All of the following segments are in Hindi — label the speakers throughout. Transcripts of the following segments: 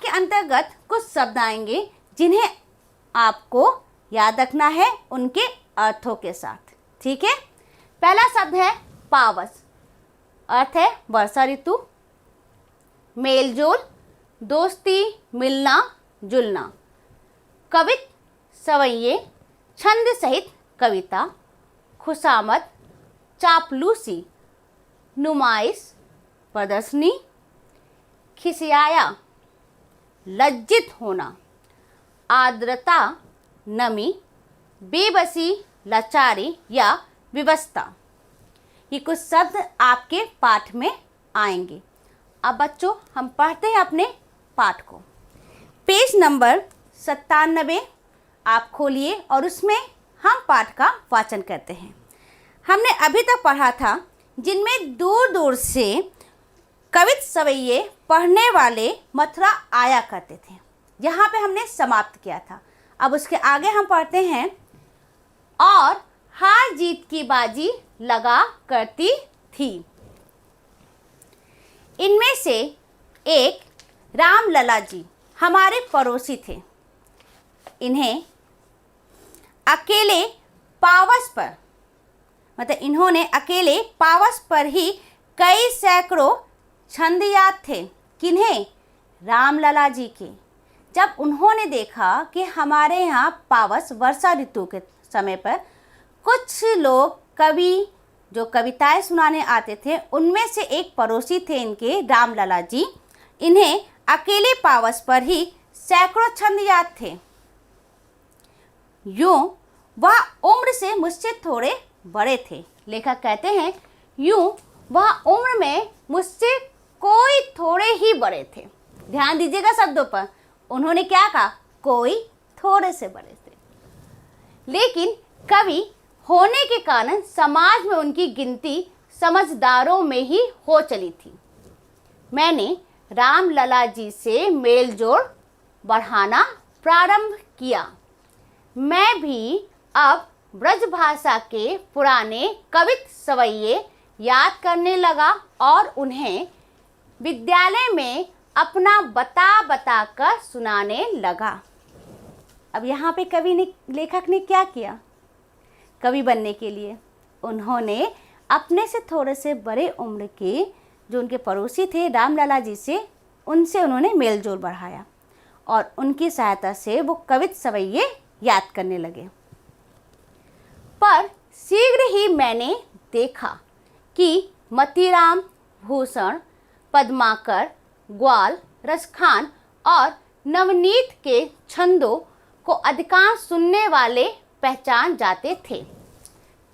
Speaker 1: के अंतर्गत कुछ शब्द आएंगे जिन्हें आपको याद रखना है उनके अर्थों के साथ। ठीक है, पहला शब्द है पावस, अर्थ है वर्षा ऋतु। मेलजोल, दोस्ती, मिलना जुलना। कवित, सवैये, छंद सहित कविता। खुशामद, चापलूसी, नुमाइश, प्रदर्शनी। खिसियाया, लज्जित होना। आर्द्रता, नमी। बेबसी, लाचारी या विवशता। ये कुछ शब्द आपके पाठ में आएंगे। अब बच्चों हम पढ़ते हैं अपने पाठ को। पेज नंबर 97 आप खोलिए और उसमें हम पाठ का वाचन करते हैं। हमने अभी तक पढ़ा था जिनमें दूर दूर से कवित सवैये पढ़ने वाले मथुरा आया करते थे, यहाँ पे हमने समाप्त किया था। अब उसके आगे हम पढ़ते हैं, और हार जीत की बाजी लगा करती थी। इनमें से एक रामलला जी हमारे पड़ोसी थे। इन्हें अकेले पावस पर, मतलब इन्होंने अकेले पावस पर ही कई सैकड़ों छंद याद थे। किन्हें? रामलला जी के। जब उन्होंने देखा कि हमारे यहाँ पावस वर्षा ऋतु के समय पर कुछ लोग कवि जो कविताएं सुनाने आते थे, उनमें से एक पड़ोसी थे इनके रामलला जी। इन्हें अकेले पावस पर ही सैकड़ों छंद याद थे। यूं वह उम्र से मुझसे थोड़े बड़े थे। लेखक कहते हैं यूं वह उम्र में मुझसे कोई थोड़े ही बड़े थे। ध्यान दीजिएगा शब्दों पर, उन्होंने क्या कहा? कोई थोड़े से बड़े थे। लेकिन कवि होने के कारण समाज में उनकी गिनती समझदारों में ही हो चली थी। मैंने रामलला जी से मेल जोल बढ़ाना प्रारंभ किया। मैं भी अब ब्रजभाषा के पुराने कवित सवैये याद करने लगा और उन्हें विद्यालय में अपना बता कर सुनाने लगा। अब यहाँ पे कवि ने, लेखक ने क्या किया? कवि बनने के लिए उन्होंने अपने से थोड़े से बड़े उम्र के जो उनके पड़ोसी थे रामलला जी से, उनसे उन्होंने मेलजोल बढ़ाया और उनकी सहायता से वो कवित सवैये याद करने लगे। पर शीघ्र ही मैंने देखा कि मतीराम, भूषण, पद्माकर, ग्वाल, रसखान और नवनीत के छंदों को अधिकांश सुनने वाले पहचान जाते थे।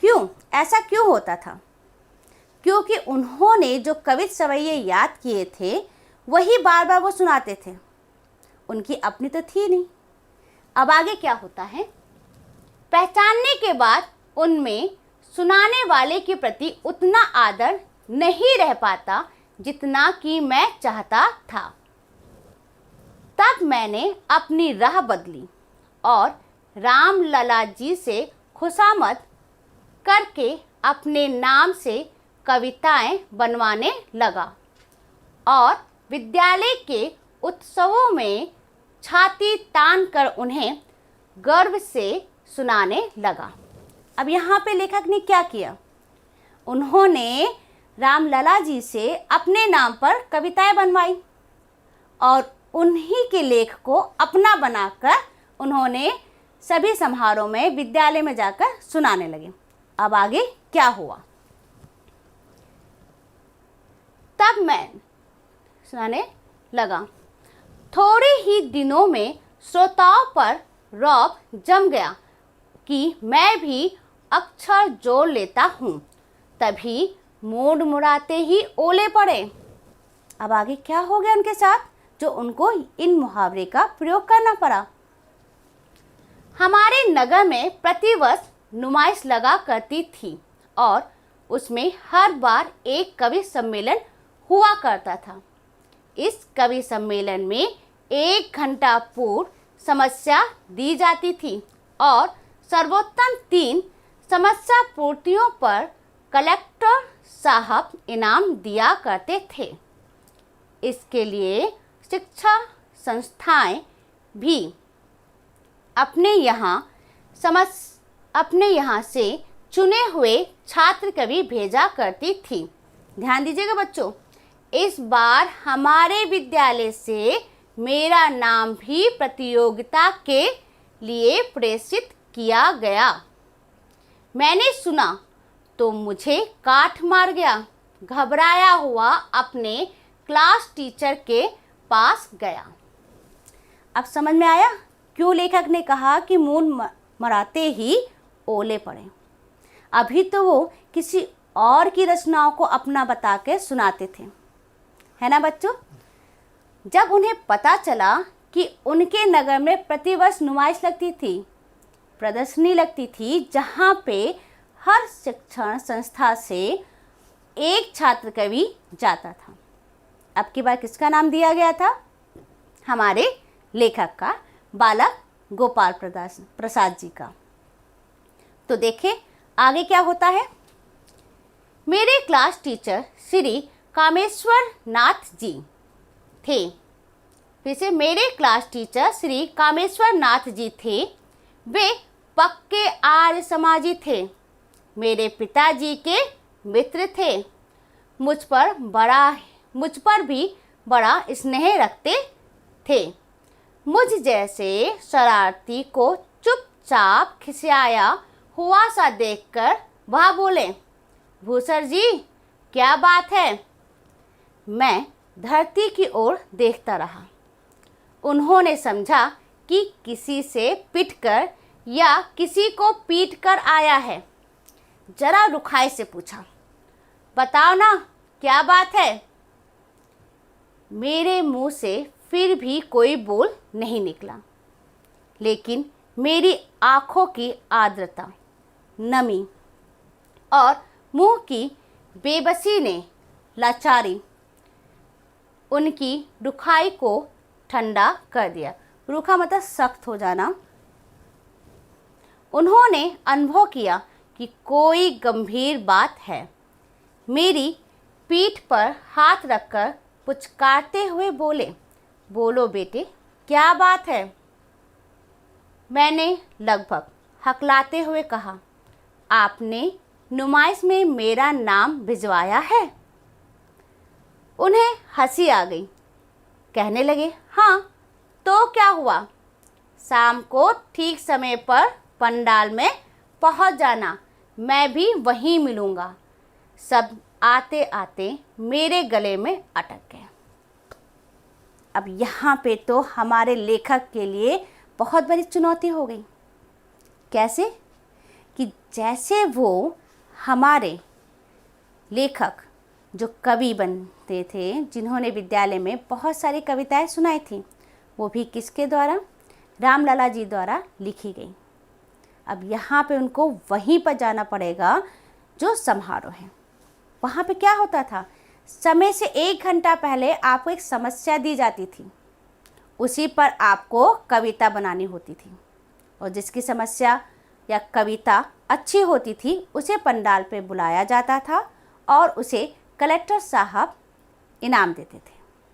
Speaker 1: क्यों? ऐसा क्यों होता था? क्योंकि उन्होंने जो कवित सवैये याद किए थे वही बार बार वो सुनाते थे। उनकी अपनी तो थी नहीं। अब आगे क्या होता है? पहचानने के बाद उनमें सुनाने वाले के प्रति उतना आदर नहीं रह पाता जितना कि मैं चाहता था। तब मैंने अपनी राह बदली और रामलला जी से खुशामद करके अपने नाम से कविताएं बनवाने लगा और विद्यालय के उत्सवों में छाती तान कर उन्हें गर्व से सुनाने लगा। अब यहाँ पे लेखक ने क्या किया? उन्होंने रामलला जी से अपने नाम पर कविताएं बनवाई और उन्हीं के लेख को अपना बनाकर उन्होंने सभी समारोह में विद्यालय में जाकर सुनाने लगे। अब आगे क्या हुआ? तब मैं सुनाने लगा। थोड़े ही दिनों में श्रोताओं पर रौब जम गया कि मैं भी अक्षर जोड़ लेता हूँ। तभी मूड मुड़ाते ही ओले पड़े। अब आगे क्या हो गया उनके साथ जो उनको इन मुहावरे का प्रयोग करना पड़ा? हमारे नगर में प्रतिवर्ष नुमाइश लगा करती थी और उसमें हर बार एक कवि सम्मेलन हुआ करता था। इस कवि सम्मेलन में 1 घंटा पूर्व समस्या दी जाती थी और सर्वोत्तम 3 समस्या पूर्तियों पर कलेक्टर साहब इनाम दिया करते थे। इसके लिए शिक्षा संस्थाएं भी अपने यहाँ से चुने हुए छात्र कवि भेजा करती थी। ध्यान दीजिएगा बच्चों, इस बार हमारे विद्यालय से मेरा नाम भी प्रतियोगिता के लिए प्रेषित किया गया। मैंने सुना तो मुझे काठ मार गया। घबराया हुआ अपने क्लास टीचर के पास गया। अब समझ में आया क्यों लेखक ने कहा कि मून मराते ही ओले पड़े। अभी तो वो किसी और की रचनाओं को अपना बता के सुनाते थे, है ना बच्चों। जब उन्हें पता चला कि उनके नगर में प्रतिवर्ष नुमाइश लगती थी, प्रदर्शनी लगती थी, जहाँ पे हर शिक्षण संस्था से एक छात्र कवि जाता था। अब की बार किसका नाम दिया गया था? हमारे लेखक का, बालक गोपाल प्रसाद जी का। तो देखें आगे क्या होता है। मेरे क्लास टीचर श्री कामेश्वर नाथ जी थे। फिर से, मेरे क्लास टीचर श्री कामेश्वर नाथ जी थे। वे पक्के आर्य समाजी थे। मेरे पिताजी के मित्र थे। मुझ पर भी बड़ा स्नेह रखते थे। मुझ जैसे शरारती को चुपचाप खिसियाया हुआ सा देखकर वह बोले, भूसर जी क्या बात है? मैं धरती की ओर देखता रहा। उन्होंने समझा कि किसी से पिटकर या किसी को पीट कर आया है। जरा रुखाई से पूछा, बताओ ना क्या बात है? मेरे मुंह से फिर भी कोई बोल नहीं निकला, लेकिन मेरी आंखों की आर्द्रता, नमी और मुंह की बेबसी ने लाचारी उनकी रुखाई को ठंडा कर दिया। रूखा मतलब सख्त हो जाना। उन्होंने अनुभव किया कि कोई गंभीर बात है। मेरी पीठ पर हाथ रखकर पुचकारते हुए बोले, बोलो बेटे क्या बात है? मैंने लगभग हकलाते हुए कहा, आपने नुमाइश में मेरा नाम भिजवाया है। उन्हें हंसी आ गई। कहने लगे, हाँ तो क्या हुआ? शाम को ठीक समय पर पंडाल में पहुंच जाना, मैं भी वहीं मिलूँगा। सब आते आते मेरे गले में अटक गए। अब यहाँ पे तो हमारे लेखक के लिए बहुत बड़ी चुनौती हो गई। कैसे? कि जैसे वो हमारे लेखक जो कवि बनते थे, जिन्होंने विद्यालय में बहुत सारी कविताएं सुनाई थी, वो भी किसके द्वारा? रामलला जी द्वारा लिखी गई। अब यहाँ पे उनको वहीं पर जाना पड़ेगा जो समारोह है। वहाँ पे क्या होता था? समय से 1 घंटा पहले आपको एक समस्या दी जाती थी, उसी पर आपको कविता बनानी होती थी, और जिसकी समस्या या कविता अच्छी होती थी उसे पंडाल पे बुलाया जाता था और उसे कलेक्टर साहब इनाम देते थे।